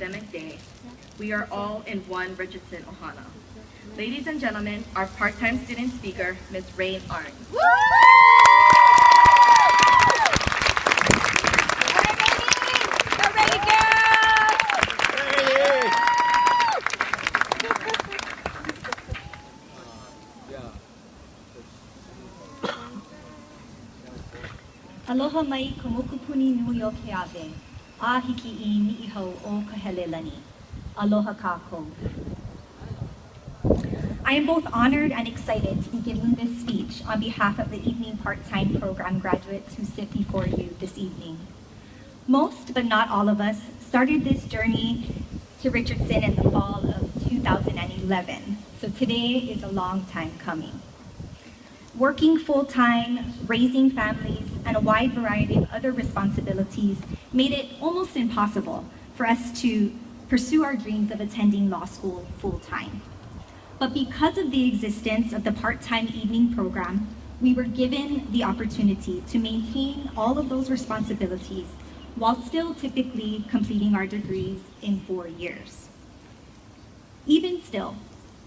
academic day, we are all in one Richardson Ohana. Ladies and gentlemen, our part-time student speaker, Ms. Raine Arndt. Aloha mai ka mokupuni nui o ke awe. A hiki I ni'ihau o ka helelani. Aloha kākou. I am both honored and excited to be giving this speech on behalf of the evening part-time program graduates who sit before you this evening. Most, but not all of us, started this journey to Richardson in the fall of 2011. So today is a long time coming. Working full-time, raising families, and a wide variety of other responsibilities made it almost impossible for us to pursue our dreams of attending law school full-time. But because of the existence of the part-time evening program, we were given the opportunity to maintain all of those responsibilities while still typically completing our degrees in 4 years. Even still,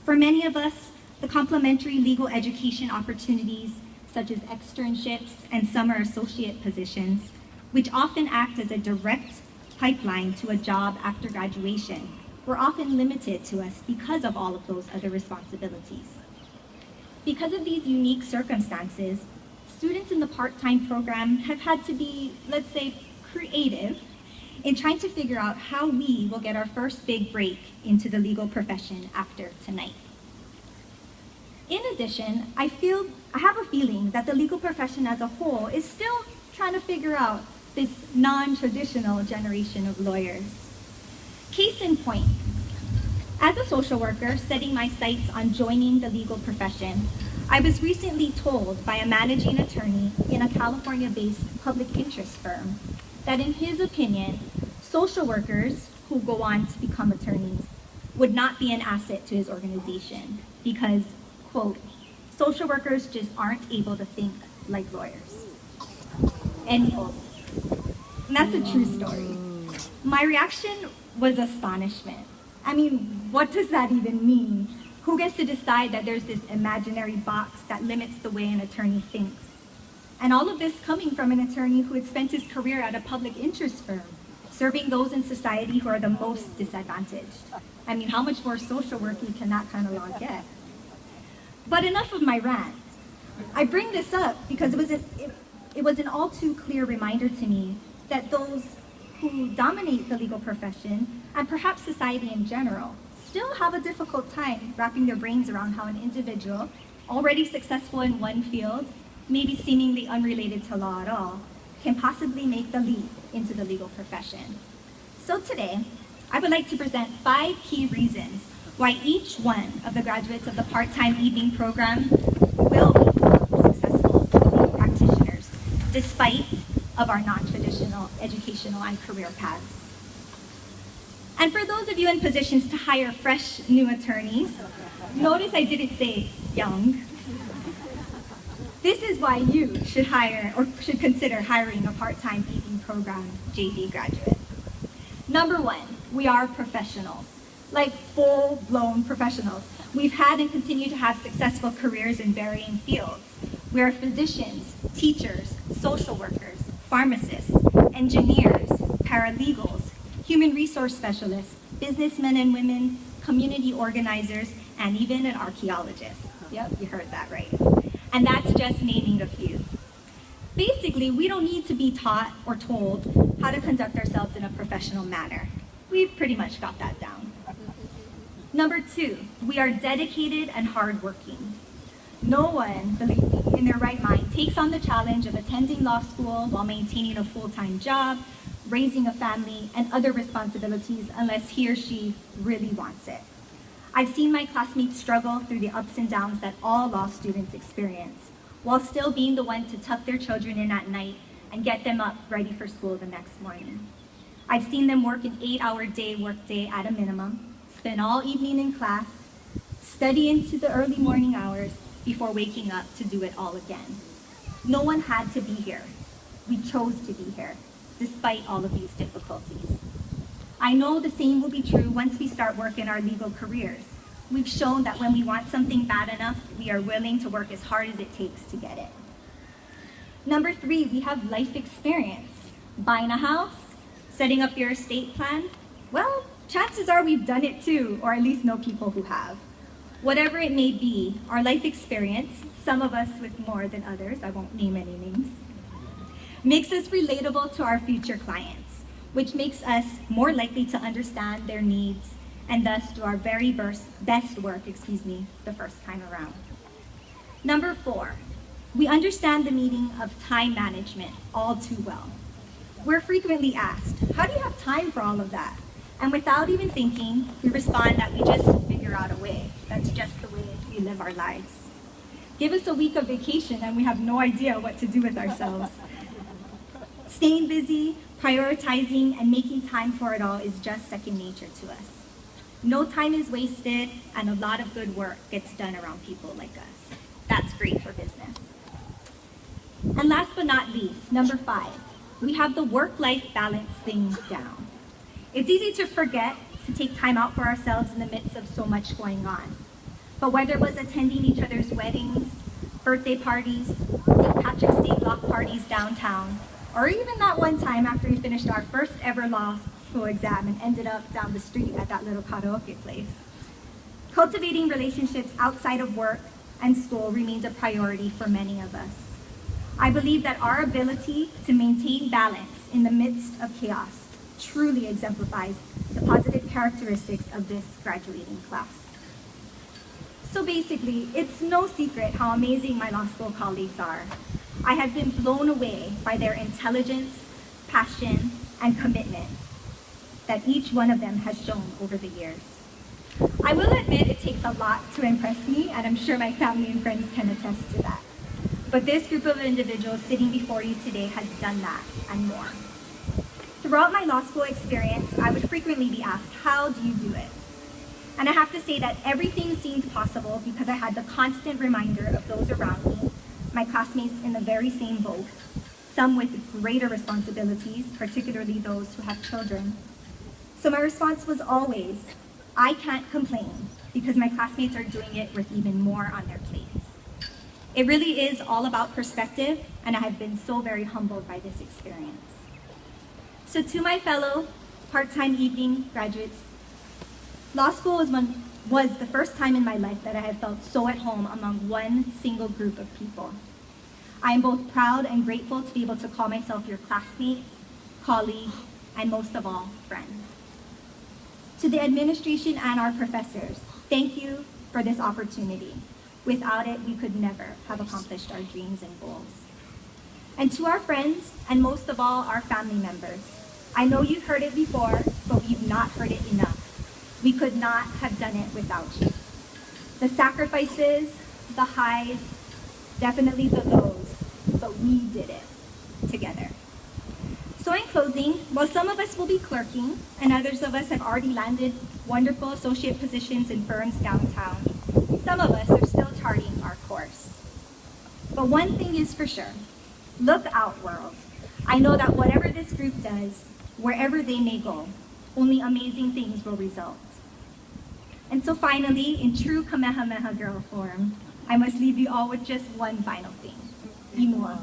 for many of us, the complementary legal education opportunities such as externships and summer associate positions, which often act as a direct pipeline to a job after graduation, were often limited to us because of all of those other responsibilities. Because of these unique circumstances, students in the part-time program have had to be, let's say, creative in trying to figure out how we will get our first big break into the legal profession after tonight. In addition, I have a feeling that the legal profession as a whole is still trying to figure out this non-traditional generation of lawyers. Case in point, as a social worker setting my sights on joining the legal profession, I was recently told by a managing attorney in a California-based public interest firm that in his opinion, social workers who go on to become attorneys would not be an asset to his organization because, quote, social workers just aren't able to think like lawyers, end quote. And that's a true story. My reaction was astonishment. I mean, what does that even mean? Who gets to decide that there's this imaginary box that limits the way an attorney thinks? And all of this coming from an attorney who had spent his career at a public interest firm, serving those in society who are the most disadvantaged. I mean, how much more social worky can that kind of law get? But enough of my rant. I bring this up because it was an all too clear reminder to me that those who dominate the legal profession, and perhaps society in general, still have a difficult time wrapping their brains around how an individual, already successful in one field, maybe seemingly unrelated to law at all, can possibly make the leap into the legal profession. So today, I would like to present 5 key reasons why each one of the graduates of the part-time evening program will become successful legal practitioners, despite of our non-traditional educational and career paths. And for those of you in positions to hire fresh new attorneys, notice I didn't say young. This is why you should hire or should consider hiring a part-time evening program JD graduate. Number 1, we are professionals, like full-blown professionals. We've had and continue to have successful careers in varying fields. We are physicians, teachers, social workers, pharmacists, engineers, paralegals, human resource specialists, businessmen and women, community organizers, and even an archaeologist. Yep, you heard that right. And that's just naming a few. Basically, we don't need to be taught or told how to conduct ourselves in a professional manner. We've pretty much got that down. Number 2, we are dedicated and hardworking. No one, believe me, in their right mind takes on the challenge of attending law school while maintaining a full-time job, raising a family, and other responsibilities unless he or she really wants it. I've seen my classmates struggle through the ups and downs that all law students experience, while still being the one to tuck their children in at night and get them up ready for school the next morning. I've seen them work an 8-hour workday at a minimum, spend all evening in class, study into the early morning hours before waking up to do it all again. No one had to be here. We chose to be here, despite all of these difficulties. I know the same will be true once we start work in our legal careers. We've shown that when we want something bad enough, we are willing to work as hard as it takes to get it. Number 3, we have life experience. Buying a house, setting up your estate plan. Well, chances are we've done it too, or at least know people who have. Whatever it may be, our life experience, some of us with more than others, I won't name any names, makes us relatable to our future clients, which makes us more likely to understand their needs and thus do our very best work, the first time around. Number 4, we understand the meaning of time management all too well. We're frequently asked, how do you have time for all of that? And without even thinking, we respond that we just figure out a way. That's just the way we live our lives. Give us a week of vacation and we have no idea what to do with ourselves. Staying busy, prioritizing, and making time for it all is just second nature to us. No time is wasted, and a lot of good work gets done around people like us. That's great for business. And last but not least, number 5, we have the work-life balance things down. It's easy to forget to take time out for ourselves in the midst of so much going on. But whether it was attending each other's weddings, birthday parties, St. Patrick's Day block parties downtown, or even that one time after we finished our first ever law school exam and ended up down the street at that little karaoke place. Cultivating relationships outside of work and school remains a priority for many of us. I believe that our ability to maintain balance in the midst of chaos truly exemplifies the positive characteristics of this graduating class. So basically, it's no secret how amazing my law school colleagues are. I have been blown away by their intelligence, passion, and commitment that each one of them has shown over the years. I will admit it takes a lot to impress me, and I'm sure my family and friends can attest to that. But this group of individuals sitting before you today has done that and more. Throughout my law school experience, I would frequently be asked, how do you do it? And I have to say that everything seemed possible because I had the constant reminder of those around me, my classmates in the very same boat, some with greater responsibilities, particularly those who have children. So my response was always, I can't complain because my classmates are doing it with even more on their plates. It really is all about perspective, and I have been so very humbled by this experience. So to my fellow part-time evening graduates, law school was the first time in my life that I have felt so at home among one single group of people. I am both proud and grateful to be able to call myself your classmate, colleague, and most of all, friend. To the administration and our professors, thank you for this opportunity. Without it, we could never have accomplished our dreams and goals. And to our friends, and most of all, our family members, I know you've heard it before, but we've not heard it enough. We could not have done it without you. The sacrifices, the highs, definitely the lows, but we did it together. So in closing, while some of us will be clerking, and others of us have already landed wonderful associate positions in firms downtown, some of us are still charting our course. But one thing is for sure, look out, world. I know that whatever this group does, wherever they may go, only amazing things will result. And so finally, in true Kamehameha girl form, I must leave you all with just one final thing. Imua.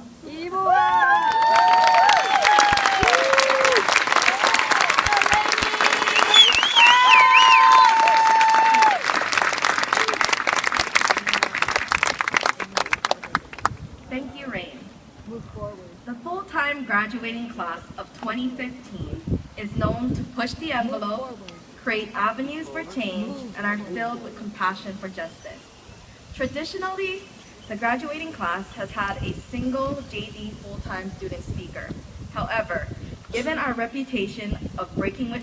Thank you, Raine. The full-time graduating class of 2015 is known to push the envelope, create avenues for change, and are filled with compassion for justice. Traditionally, the graduating class has had a single JD full-time student speaker. However, given our reputation of breaking with